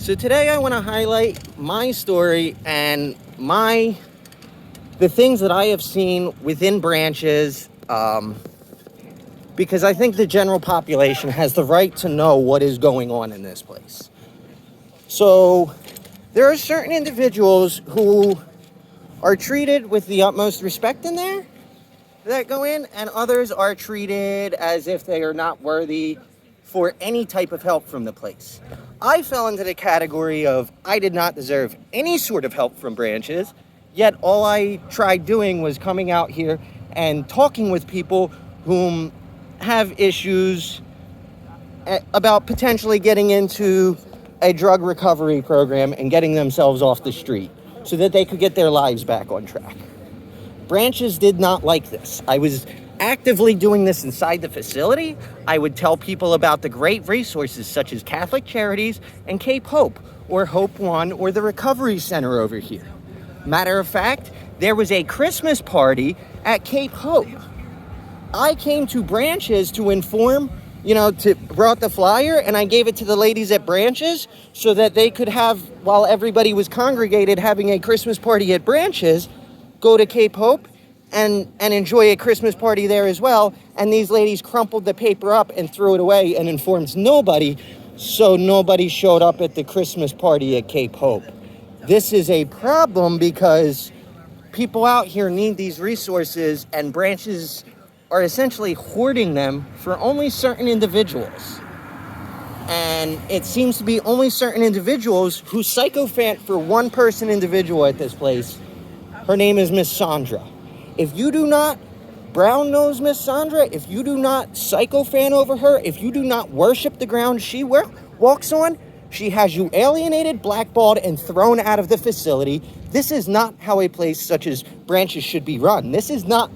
So today I want to highlight my story and the things that I have seen within branches, because I think the general population has the right to know what is going on in this place. So there are certain individuals who are treated with the utmost respect in there that go in, and others are treated as if they are not worthy for any type of help from the place. I fell into the category of I did not deserve any sort of help from branches, yet all I tried doing was coming out here and talking with people whom have issues about potentially getting into a drug recovery program and getting themselves off the street so that they could get their lives back on track. Branches did not like this. I was actively doing this inside the facility. I would tell people about the great resources such as Catholic Charities and Cape Hope, or Hope One, or the Recovery Center over here. Matter of fact, there was a Christmas party at Cape Hope. I came to Branches to inform, brought the flyer, and I gave it to the ladies at Branches so that they could have, while everybody was congregated having a Christmas party at Branches, go to Cape Hope and enjoy a Christmas party there as well. And these ladies crumpled the paper up and threw it away and informed nobody, so nobody showed up at the Christmas party at Cape Hope. This is a problem because people out here need these resources, and Branches are essentially hoarding them for only certain individuals. And it seems to be only certain individuals who sycophant for one person individual at this place. Her name is Miss Sandra. If you do not brown nose Miss Sandra, if you do not sycophant over her, if you do not worship the ground she walks on, she has you alienated, blackballed, and thrown out of the facility. This is not how a place such as Branches should be run. This is not,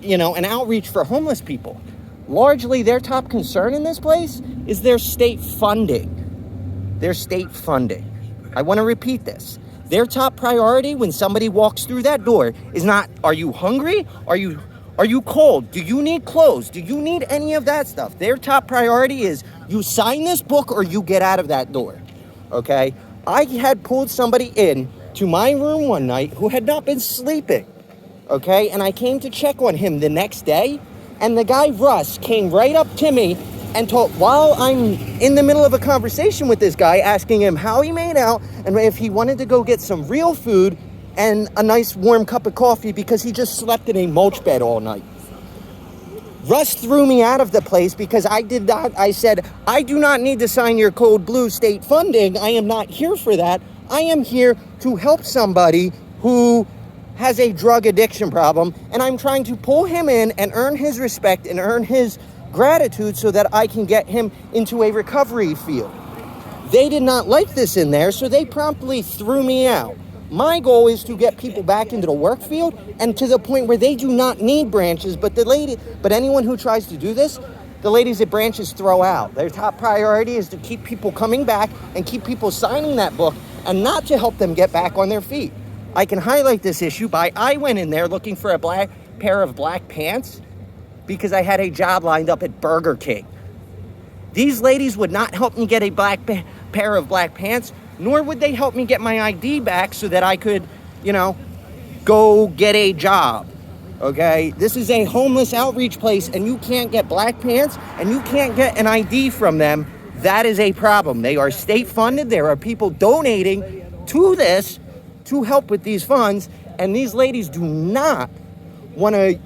an outreach for homeless people. Largely, their top concern in this place is their state funding. Their state funding. I want to repeat this. Their top priority when somebody walks through that door is not, are you hungry? Are you cold? Do you need clothes? Do you need any of that stuff? Their top priority is you sign this book or you get out of that door. Okay? I had pulled somebody in to my room one night who had not been sleeping. Okay? And I came to check on him the next day, and the guy Russ came right up to me and while I'm in the middle of a conversation with this guy, asking him how he made out and if he wanted to go get some real food and a nice warm cup of coffee because he just slept in a mulch bed all night. Russ threw me out of the place because I said, I do not need to sign your code blue state funding. I am not here for that. I am here to help somebody who has a drug addiction problem, and I'm trying to pull him in and earn his respect and earn his gratitude so that I can get him into a recovery field. They did not like this in there, so they promptly threw me out. My goal is to get people back into the work field and to the point where they do not need Branches, but anyone who tries to do this, the ladies at Branches throw out. Their top priority is to keep people coming back and keep people signing that book and not to help them get back on their feet. I can highlight this issue by I went in there looking for a pair of black pants because I had a job lined up at Burger King. These ladies would not help me get a pair of black pants, nor would they help me get my ID back so that I could, go get a job. Okay? This is a homeless outreach place, and you can't get black pants, and you can't get an ID from them. That is a problem. They are state funded. There are people donating to this to help with these funds, and these ladies do not want to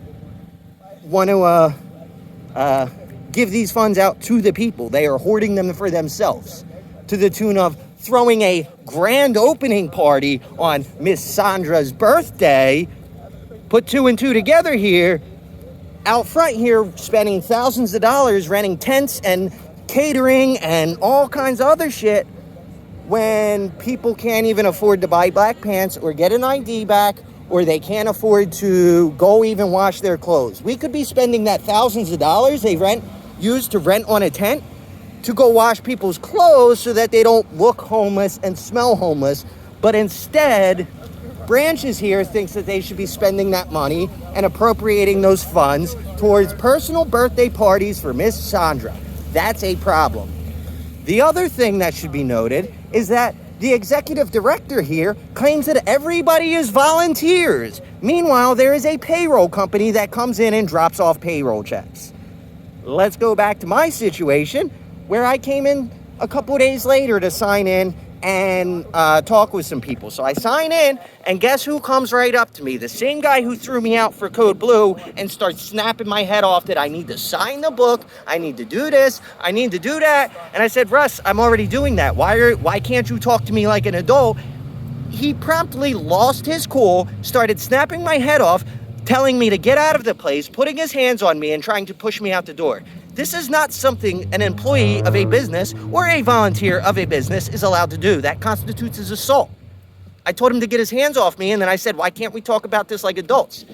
give these funds out to the people. They are hoarding them for themselves, to the tune of throwing a grand opening party on Miss Sandra's birthday. Put two and two together here, out front here, spending thousands of dollars renting tents and catering and all kinds of other shit when people can't even afford to buy black pants or get an ID back, or they can't afford to go even wash their clothes. We could be spending that thousands of dollars they use to rent on a tent to go wash people's clothes so that they don't look homeless and smell homeless. But instead, Branches here thinks that they should be spending that money and appropriating those funds towards personal birthday parties for Miss Sandra. That's a problem. The other thing that should be noted is that the executive director here claims that everybody is volunteers. Meanwhile, there is a payroll company that comes in and drops off payroll checks. Let's go back to my situation where I came in a couple days later to sign in and talk with some people. So I sign in, and guess who comes right up to me? The same guy who threw me out for Code Blue and starts snapping my head off that I need to sign the book, I need to do this, I need to do that. And I said, Russ, I'm already doing that. Why can't you talk to me like an adult? He promptly lost his cool, started snapping my head off, telling me to get out of the place, putting his hands on me and trying to push me out the door. This is not something an employee of a business or a volunteer of a business is allowed to do. That constitutes as assault. I told him to get his hands off me, and then I said, why can't we talk about this like adults?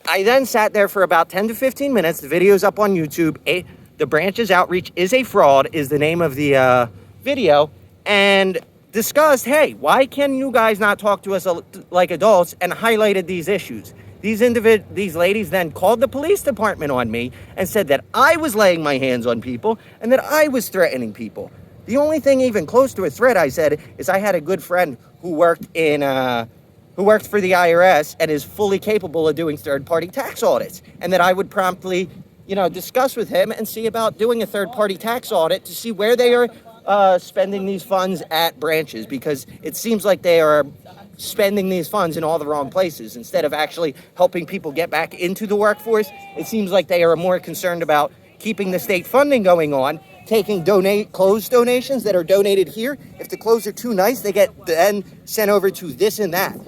I then sat there for about 10 to 15 minutes. The video's up on YouTube. The Branches Outreach is a fraud is the name of the video, and discussed, hey, why can you guys not talk to us like adults, and highlighted these issues. These ladies then called the police department on me and said that I was laying my hands on people and that I was threatening people. The only thing even close to a threat, I said, is I had a good friend who worked for the IRS and is fully capable of doing third-party tax audits, and that I would promptly, discuss with him and see about doing a third-party tax audit to see where they are spending these funds at branches, because it seems like they are spending these funds in all the wrong places. Instead of actually helping people get back into the workforce, it seems like they are more concerned about keeping the state funding going on, taking clothes donations that are donated here. If the clothes are too nice, they get then sent over to this and that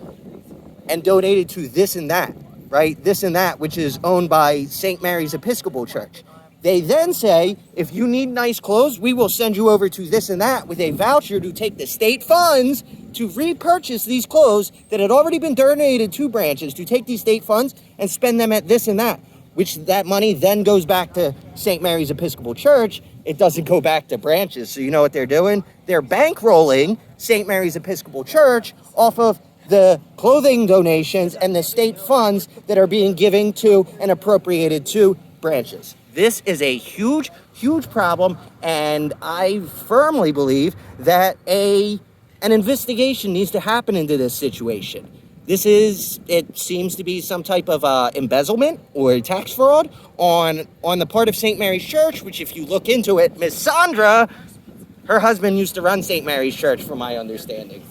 and donated to this and that, right? This and that, which is owned by St. Mary's Episcopal Church. They then say, if you need nice clothes, we will send you over to this and that with a voucher to take the state funds to repurchase these clothes that had already been donated to branches, to take these state funds and spend them at this and that, which that money then goes back to St. Mary's Episcopal Church. It doesn't go back to branches. So you know what they're doing? They're bankrolling St. Mary's Episcopal Church off of the clothing donations and the state funds that are being given to and appropriated to branches. This is a huge, huge problem, and I firmly believe that an investigation needs to happen into this situation. It seems to be some type of embezzlement or tax fraud on the part of St. Mary's Church, which if you look into it, Miss Sandra, her husband used to run St. Mary's Church, from my understanding.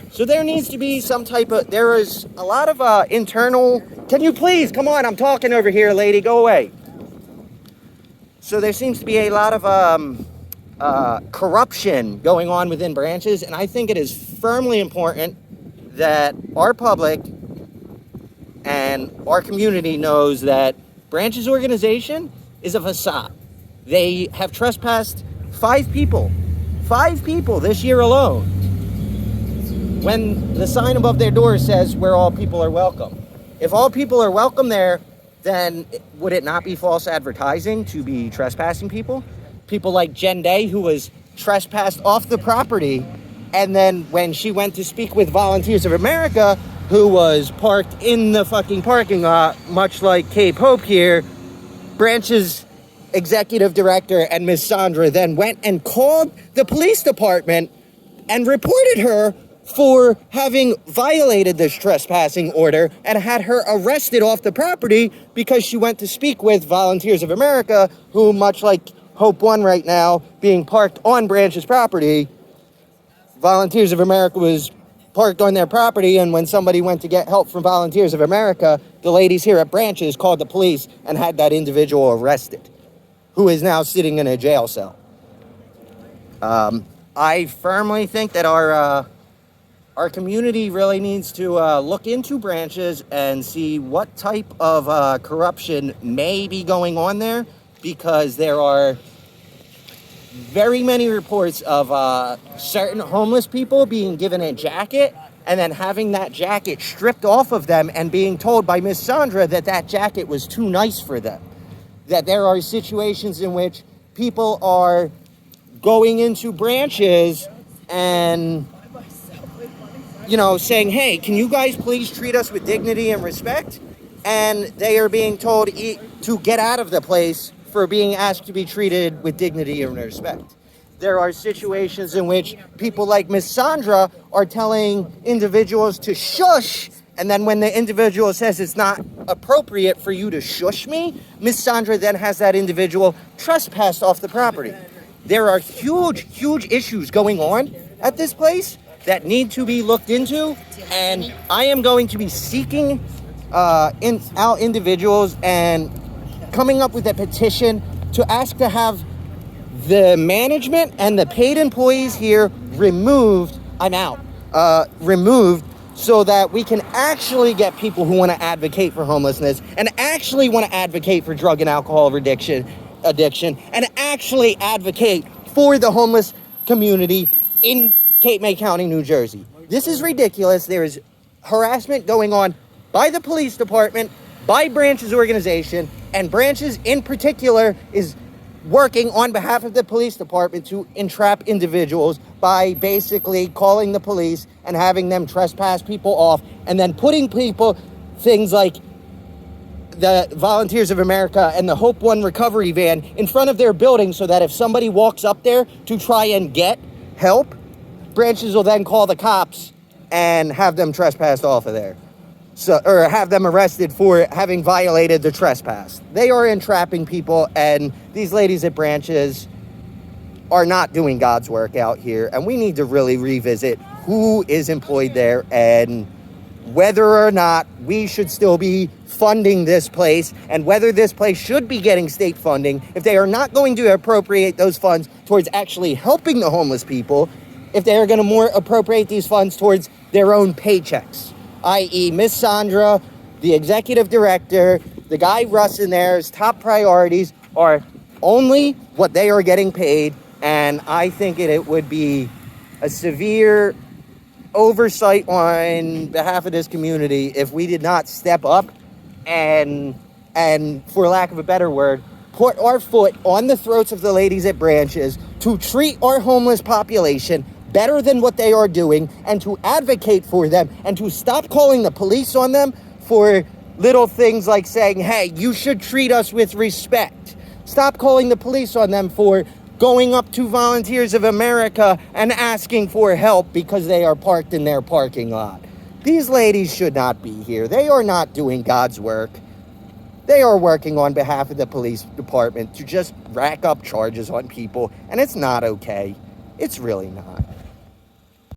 So there needs to be there is a lot of internal, can you please, come on, I'm talking over here, lady, go away. So there seems to be a lot of corruption going on within branches, and I think it is firmly important that our public and our community knows that Branches organization is a facade. They have trespassed 5 people this year alone, when the sign above their door says where all people are welcome. If all people are welcome there, then would it not be false advertising to be trespassing people? People like Jen Day, who was trespassed off the property, and then when she went to speak with Volunteers of America, who was parked in the fucking parking lot, much like Cape Hope here, Branch's executive director and Miss Sandra then went and called the police department and reported her for having violated this trespassing order and had her arrested off the property because she went to speak with Volunteers of America, who, much like Hope One right now, being parked on Branch's property, Volunteers of America was parked on their property, and when somebody went to get help from Volunteers of America, the ladies here at Branches called the police and had that individual arrested, who is now sitting in a jail cell. I firmly think that our community really needs to look into Branches and see what type of corruption may be going on there, because there are very many reports of certain homeless people being given a jacket and then having that jacket stripped off of them and being told by Miss Sandra that that jacket was too nice for them. That there are situations in which people are going into Branches and, saying, hey, can you guys please treat us with dignity and respect? And they are being told to get out of the place for being asked to be treated with dignity and respect. There are situations in which people like Miss Sandra are telling individuals to shush, and then when the individual says it's not appropriate for you to shush me, Miss Sandra then has that individual trespassed off the property. There are huge issues going on at this place that need to be looked into, and I am going to be seeking out individuals and coming up with a petition to ask to have the management and the paid employees here removed. Removed, so that we can actually get people who want to advocate for homelessness and actually want to advocate for drug and alcohol addiction, and actually advocate for the homeless community in Cape May County, New Jersey. This is ridiculous. There is harassment going on by the police department, by Branch's organization, and Branch's in particular is working on behalf of the police department to entrap individuals by basically calling the police and having them trespass people off, and then putting people, things like the Volunteers of America and the Hope One recovery van in front of their building, so that if somebody walks up there to try and get help, Branches will then call the cops and have them trespassed off of there. Or have them arrested for having violated the trespass. They are entrapping people, and these ladies at Branches are not doing God's work out here, and we need to really revisit who is employed there and whether or not we should still be funding this place, and whether this place should be getting state funding if they are not going to appropriate those funds towards actually helping the homeless people, if they are going to more appropriate these funds towards their own paychecks, i.e. Miss Sandra, the executive director, the guy Russ in there's top priorities are only what they are getting paid, and I think it would be a severe oversight on behalf of this community if we did not step up and for lack of a better word, put our foot on the throats of the ladies at Branches to treat our homeless population better than what they are doing, and to advocate for them, and to stop calling the police on them for little things like saying, hey, you should treat us with respect. Stop calling the police on them for going up to Volunteers of America and asking for help because they are parked in their parking lot. These ladies should not be here. They are not doing God's work. They are working on behalf of the police department to just rack up charges on people, and it's not okay. It's really not.